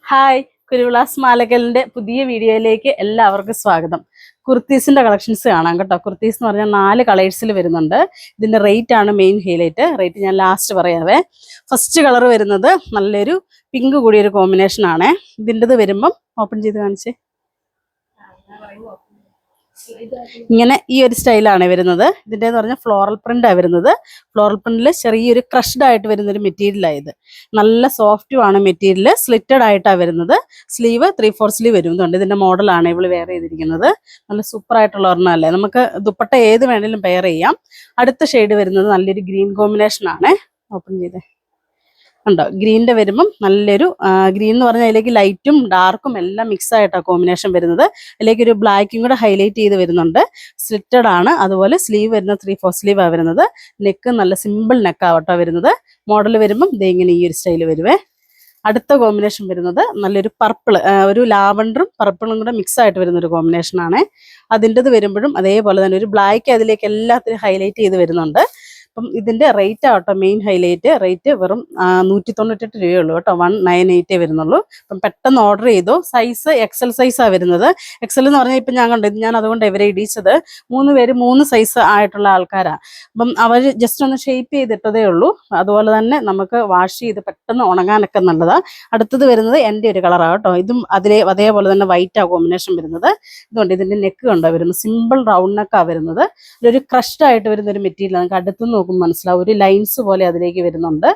Hi, കുരുവിളാസ് മാലക്കലിൻ്റെ പുതിയ വീഡിയോയിലേക്ക് എല്ലാവർക്കും സ്വാഗതം. കുർത്തീസിൻ്റെ കളക്ഷൻസ് കാണാം കേട്ടോ. കുർത്തീസ് എന്ന് പറഞ്ഞാൽ 4 കളേഴ്സിൽ വരുന്നുണ്ട്. ഇതിൻ്റെ റേറ്റ് ആണ് മെയിൻ ഹൈലൈറ്റ്. റേറ്റ് ഞാൻ ലാസ്റ്റ് പറയാവേ. ഫസ്റ്റ് കളർ വരുന്നത് നല്ലൊരു പിങ്ക് കൂടിയൊരു കോമ്പിനേഷൻ ആണ്. ഇതിൻ്റെത് വരുമ്പം ഓപ്പൺ ചെയ്ത് കാണിച്ചേ. ഇങ്ങനെ ഈ ഒരു സ്റ്റൈലാണ് വരുന്നത്. ഇതിൻ്റെ എന്ന് പറഞ്ഞാൽ ഫ്ലോറൽ പ്രിൻ്റാണ് വരുന്നത്. ഫ്ലോറൽ പ്രിന്റിൽ ചെറിയൊരു ക്രഷ്ഡ് ആയിട്ട് വരുന്നൊരു മെറ്റീരിയലാണ് ഇത്. നല്ല സോഫ്റ്റും ആണ് മെറ്റീരിയൽ. സ്ലിറ്റഡ് ആയിട്ടാണ് വരുന്നത്. സ്ലീവ് 3/4 സ്ലീവ് വരുന്നുണ്ട്. ഇതിൻ്റെ മോഡലാണ് ഇവള് വെയർ ചെയ്തിരിക്കുന്നത്. നല്ല സൂപ്പർ ആയിട്ടുള്ള ഒരെണ്ണമല്ലേ. നമുക്ക് ദുപ്പട്ട ഏത് വേണേലും പെയർ ചെയ്യാം. അടുത്ത ഷെയ്ഡ് വരുന്നത് നല്ലൊരു ഗ്രീൻ കോമ്പിനേഷൻ ആണ്. ഓപ്പൺ ചെയ്തേ ഉണ്ടോ. ഗ്രീനിൻ്റെ വരുമ്പം നല്ലൊരു ഗ്രീൻ എന്ന് പറഞ്ഞാൽ അതിലേക്ക് ലൈറ്റും ഡാർക്കും എല്ലാം മിക്സ് ആയിട്ടാണ് കോമ്പിനേഷൻ വരുന്നത്. അതിലേക്ക് ഒരു ബ്ലാക്കും കൂടെ ഹൈലൈറ്റ് ചെയ്ത് വരുന്നുണ്ട്. സ്ലിറ്റഡ് ആണ്. അതുപോലെ സ്ലീവ് വരുന്ന 3/4 സ്ലീവാണ് വരുന്നത്. നെക്ക് നല്ല സിമ്പിൾ നെക്കാവട്ടോ വരുന്നത്. മോഡൽ വരുമ്പം ദേ ഇങ്ങനെ ഈ ഒരു സ്റ്റൈൽ വരുവേ. അടുത്ത കോമ്പിനേഷൻ വരുന്നത് നല്ലൊരു പർപ്പിൾ, ഒരു ലാവണ്ടറും പർപ്പിളും കൂടെ മിക്സ് ആയിട്ട് വരുന്നൊരു കോമ്പിനേഷനാണ്. അതിൻ്റെത് വരുമ്പോഴും അതേപോലെ തന്നെ ഒരു ബ്ലാക്ക് അതിലേക്ക് എല്ലാത്തിനും ഹൈലൈറ്റ് ചെയ്ത് വരുന്നുണ്ട്. അപ്പം ഇതിൻ്റെ റേറ്റ് ആവട്ടോ മെയിൻ ഹൈലൈറ്റ്. റേറ്റ് വെറും 198 രൂപയുള്ളൂ കേട്ടോ. 198 വരുന്നുള്ളൂ. അപ്പം പെട്ടെന്ന് ഓർഡർ ചെയ്തു. സൈസ് എക്സൽ സൈസാണ് വരുന്നത്. എക്സൽ എന്ന് പറഞ്ഞാൽ ഇപ്പം ഞാൻ കണ്ടത്, ഞാൻ അതുകൊണ്ട് ഇവരെ ഇടിച്ചത് 3 പേര് 3 സൈസ് ആയിട്ടുള്ള ആൾക്കാരാണ്. അപ്പം അവർ ജസ്റ്റ് ഒന്ന് ഷേപ്പ് ചെയ്തിട്ടതേ ഉള്ളൂ. അതുപോലെ തന്നെ നമുക്ക് വാഷ് ചെയ്ത് പെട്ടെന്ന് ഉണങ്ങാനൊക്കെ നല്ലതാണ്. അടുത്തത് വരുന്നത് എൻ്റെ ഒരു കളറാണ് കേട്ടോ. ഇതും അതേപോലെ തന്നെ വൈറ്റാണ് കോമ്പിനേഷൻ വരുന്നത്. ഇതുകൊണ്ട് ഇതിൻ്റെ നെക്ക് കണ്ടോ വരുന്നത് സിമ്പിൾ റൗണ്ട് നെക്കാണ് വരുന്നത്. ഇതൊരു ക്രഷ്ഡ് ആയിട്ട് വരുന്നൊരു മെറ്റീരിയൽ. നമുക്ക് അടുത്തുനിന്ന് നോക്കുമ്പോൾ മനസ്സിലാവും. ഒരു ലൈൻസ് പോലെ അതിലേക്ക് വരുന്നുണ്ട്.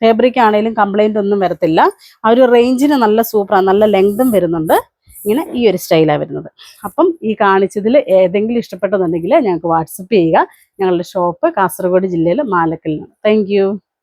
ഫാബ്രിക് ആണെങ്കിലും കംപ്ലൈന്റ് ഒന്നും വരത്തില്ല. ആ ഒരു റേഞ്ചിന് നല്ല സൂപ്പറാണ്. നല്ല ലെങ്തും വരുന്നുണ്ട്. ഇങ്ങനെ ഈ ഒരു സ്റ്റൈലാണ് വരുന്നത്. അപ്പം ഈ കാണിച്ചതിൽ ഏതെങ്കിലും ഇഷ്ടപ്പെട്ടെന്നുണ്ടെങ്കിൽ ഞങ്ങൾക്ക് വാട്സപ്പ് ചെയ്യുക. ഞങ്ങളുടെ ഷോപ്പ് കാസർഗോഡ് ജില്ലയിൽ മാലക്കലിലാണ്. താങ്ക്